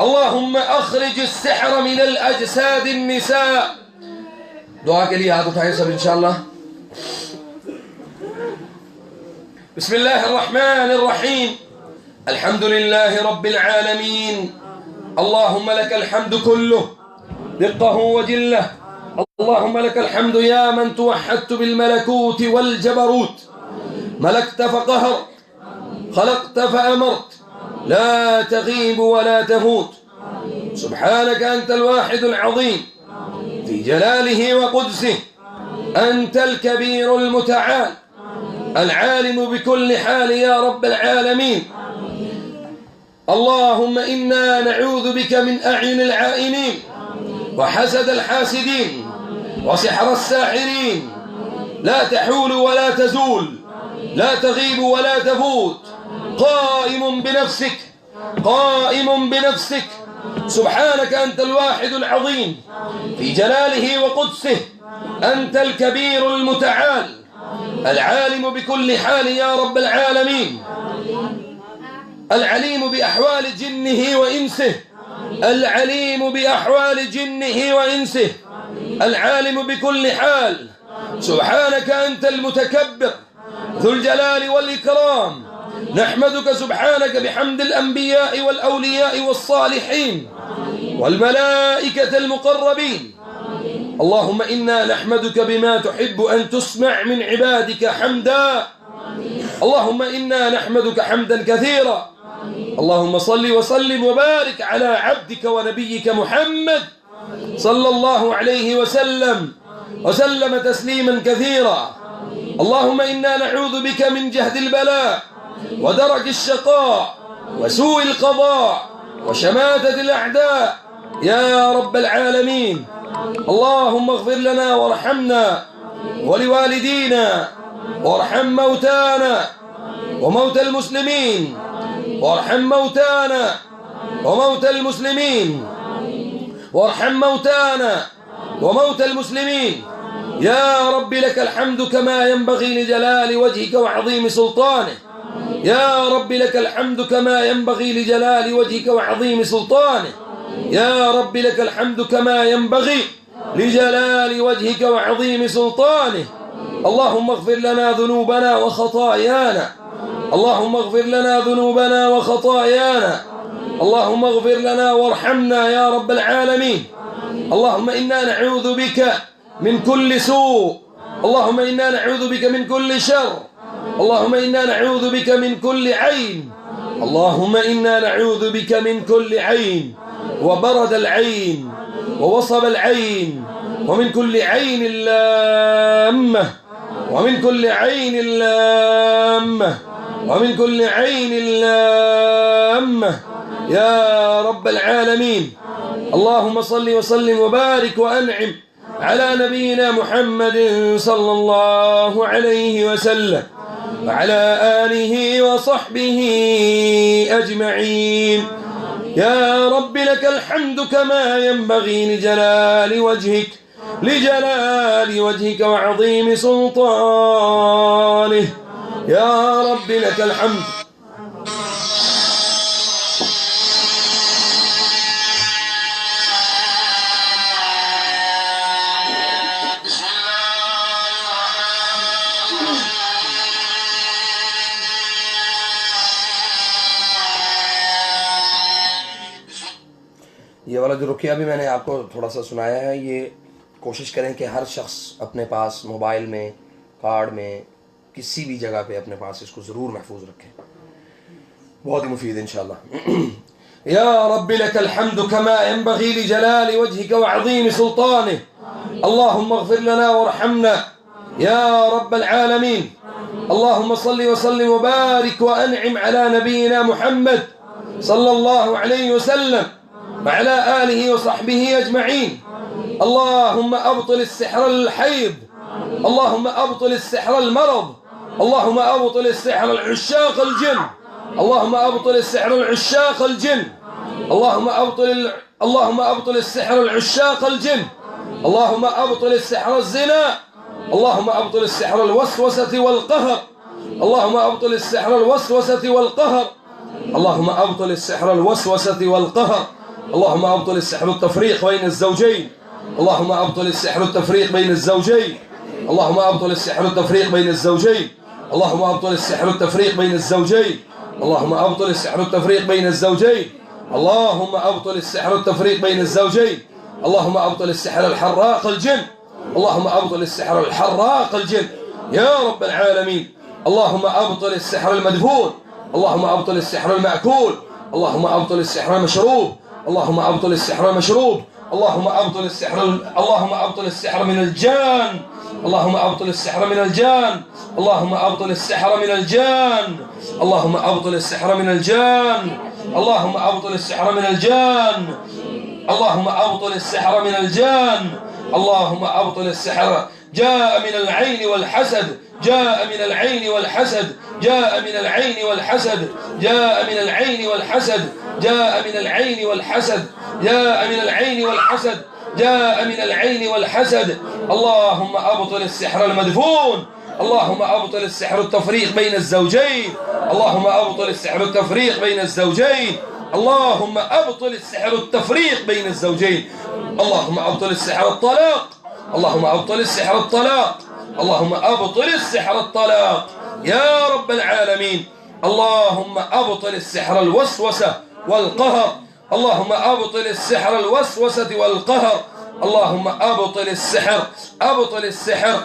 اللهم أخرج السحر من الأجساد النساء. دعاء के लिए हाथ उठाएं सब इंशाअल्लाह. بسم الله الرحمن الرحيم. الحمد لله رب العالمين. اللهم لك الحمد كله دقه وجله. اللهم لك الحمد يا من توحدت بالملكوت والجبروت. ملكت فقهرت خلقت فأمرت لا تغيب ولا تفوت. سبحانك أنت الواحد العظيم في جلاله وقدسه. أنت الكبير المتعال العالم بكل حال يا رب العالمين. اللهم إنا نعوذ بك من أعين العائنين وحسد الحاسدين وسحر الساحرين. لا تحول ولا تزول لا تغيب ولا تفوت. قائم بنفسك سبحانك أنت الواحد العظيم في جلاله وقدسه. أنت الكبير المتعال العالم بكل حال يا رب العالمين. العليم بأحوال جنه وإنسه. العليم بأحوال جنه وإنسه. العالم بكل حال سبحانك أنت المتكبر ذو الجلال والإكرام. نحمدك سبحانك بحمد الأنبياء والأولياء والصالحين والملائكة المقربين. اللهم إنا نحمدك بما تحب أن تسمع من عبادك حمدا. اللهم إنا نحمدك حمدا كثيرا. اللهم صل وسلم وبارك على عبدك ونبيك محمد صلى الله عليه وسلم تسليما كثيرا. اللهم إنا نعوذ بك من جهد البلاء ودرك الشقاء وسوء القضاء وشماتة الأعداء يا رب العالمين. اللهم اغفر لنا وارحمنا ولوالدينا وارحم موتانا وموتى المسلمين وارحم موتانا وموتى المسلمين وارحم موتانا وموتى المسلمين يا رب. لك الحمد كما ينبغي لجلال وجهك وعظيم سلطانه. يا رب لك الحمد كما ينبغي لجلال وجهك وعظيم سلطانه. يا رب لك الحمد كما ينبغي لجلال وجهك وعظيم سلطانه. اللهم اغفر لنا ذنوبنا وخطايانا. اللهم اغفر لنا ذنوبنا وخطايانا. اللهم اغفر لنا وارحمنا يا رب العالمين. اللهم إنا نعوذ بك من كل سوء. اللهم إنا نعوذ بك من كل شر. اللهم إنا نعوذ بك من كل عين. اللهم إنا نعوذ بك من كل عين وبرد العين ووصب العين ومن كل عين لامة ومن كل عين لامة ومن كل عين لامة يا رب العالمين. اللهم صل وسلم وبارك وأنعم على نبينا محمد صلى الله عليه وسلم وعلى آله وصحبه أجمعين. يا رب لك الحمد كما ينبغي لجلال وجهك وعظيم سلطانه. يا رب لك الحمد. ये वाला जो रुकिया भी मैंने आपको थोड़ा सा सुनाया है, ये कोशिश करें कि हर शख्स अपने पास मोबाइल में, कार्ड में, किसी भी जगह पे अपने पास इसको ज़रूर महफूज रखें। बहुत ही मुफीद इंशाअल्लाह। या रब्बी लकल हम्दु कमा यंबगी लिजलाली वजहिका वअज़ीम सुल्तानिह। अल्लाहुम्मा इग़फिर लना वरहमना या रब्बल आलमीन। अल्लाहुम्मा सल्लि व सल्लिम व बारिक व अन'म अला नबियिना मुहम्मद सल्लल्लाहु अलैहि वसल्लम وعلى آله وصحبه أجمعين. اللهم أبطل السحر الحيض. اللهم أبطل السحر المرض. اللهم أبطل السحر العشاق الجن. اللهم أبطل السحر العشاق الجن. اللهم أبطل السحر العشاق الجن. اللهم أبطل السحر الزنا. اللهم أبطل السحر الوسوسة والقهر. اللهم أبطل السحر الوسوسة والقهر. اللهم أبطل السحر الوسوسة والقهر. اللهم أبطل السحر التفريق بين الزوجين. اللهم أبطل السحر التفريق بين الزوجين. اللهم أبطل السحر التفريق بين الزوجين. اللهم أبطل السحر التفريق بين الزوجين. اللهم أبطل السحر التفريق بين الزوجين. اللهم أبطل السحر التفريق بين الزوجين. اللهم أبطل السحر الحراق الجن. اللهم أبطل السحر الحراق الجن يا رب العالمين. اللهم أبطل السحر المدفون. اللهم أبطل السحر المأكول. اللهم أبطل السحر المشروب. اللهم أبطل السحر المشروب. اللهم أبطل السحر من الجان. اللهم أبطل السحر من الجان. اللهم أبطل السحر من الجان. اللهم أبطل السحر من الجان. اللهم أبطل السحر من الجان. اللهم أبطل السحر من الجان. اللهم أبطل السحر. جاء من العين والحسد. جاء من العين والحسد. جاء من العين والحسد. جاء من العين والحسد. جاء من العين والحسد. جاء من العين والحسد. جاء من العين والحسد. اللهم أبطل السحر المدفون. اللهم أبطل السحر التفريق بين الزوجين. اللهم أبطل السحر التفريق بين الزوجين. اللهم أبطل السحر التفريق بين الزوجين. اللهم أبطل السحر الطلاق. اللهم أبطل السحر الطلاق. اللهم أبطل السحر الطلاق يا رب العالمين. اللهم أبطل السحر الوسوسة والقهر. اللهم أبطل السحر الوسوسة والقهر. اللهم أبطل السحر، أبطل السحر.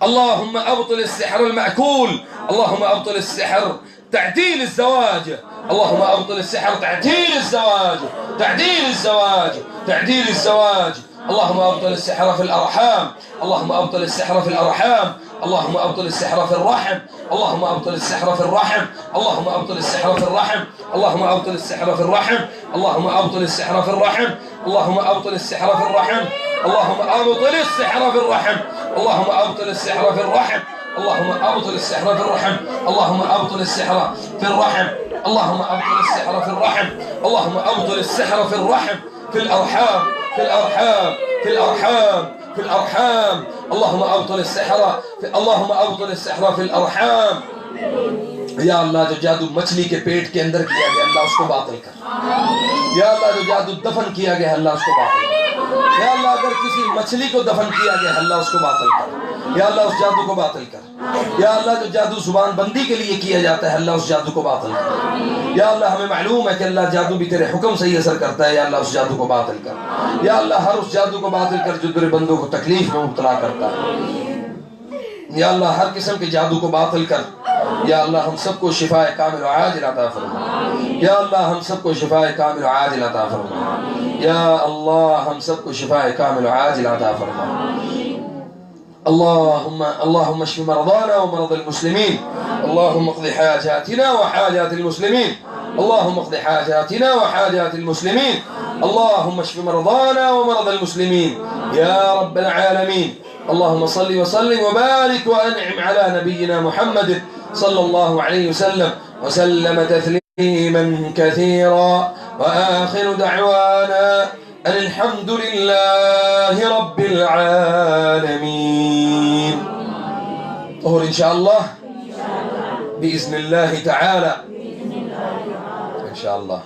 اللهم أبطل السحر المأكول. اللهم أبطل السحر تعديل الزواج. اللهم أبطل السحر تعديل الزواج، تعديل الزواج، تعديل الزواج. اللهم أبطل السحر في الأرحام. اللهم أبطل السحر في الأرحام. اللهم أبطل السحر في الرحم. اللهم أبطل السحر في الرحم. اللهم أبطل السحر في الرحم. اللهم أبطل السحر في الرحم. اللهم أبطل السحر في الرحم. اللهم أبطل السحر في الرحم. اللهم أبطل السحر في الرحم. اللهم أبطل السحر في الرحم. اللهم أبطل السحر في الرحم. اللهم أبطل السحر في الرحم. اللهم أبطل السحر في الرحم. اللهم أبطل السحر في الرحم، في الأرحام، في الأرحام، في الأرحام، في الأرحام. اللهم أبطل السحر اللهم أبطل السحر في الأرحام. या अल्लाह जो जादू मछली के पेट के अंदर किया गया अल्लाह उसको बातिल कर। या अल्लाह जो जादू दफन किया गया अल्लाह उसको बातिल कर। या अल्लाह अगर किसी मछली को दफन किया गया अल्लाह उसको बातिल कर। या अल्लाह उस जादू को बातिल कर। या अल्लाह जो जादू जुबान बंदी के लिए किया जाता है अल्लाह उस जादू को बातिल कर। या अल्लाह हमें मालूम है कि अल्लाह जादू भी तेरे हुक्म से ही असर करता है। या अल्लाह उस जादू को बातिल कर। या अल्लाह हर उस जादू को बातिल कर जो तेरे बंदों को तकलीफ में मुब्तला करता है। या अल्लाह हर किस्म के जादू को बातिल कर। या अल्लाह हम सबको शिफाए कामिल व आजिल अता फरमा। या अल्लाह हम सबको शिफाए कामिल व आजिल अता फरमा। या अल्लाह हम सबको शिफाए कामिल व आजिल अता फरमा। اللهم اشف مرضانا ومرضى المسلمين. اللهم اقض حاجاتنا وحاجات المسلمين. اللهم اقض حاجاتنا وحاجات المسلمين. اللهم اشف مرضانا ومرضى المسلمين يا رب العالمين. اللهم صل وسلم وبارك وأنعم على نبينا محمد صلى الله عليه وسلم وسلم تسليما كثيرا. وآخر دعوانا أن الحمد لله رب العالمين. और इंशाअल्लाह بإذن الله تعالى इंशाअल्लाह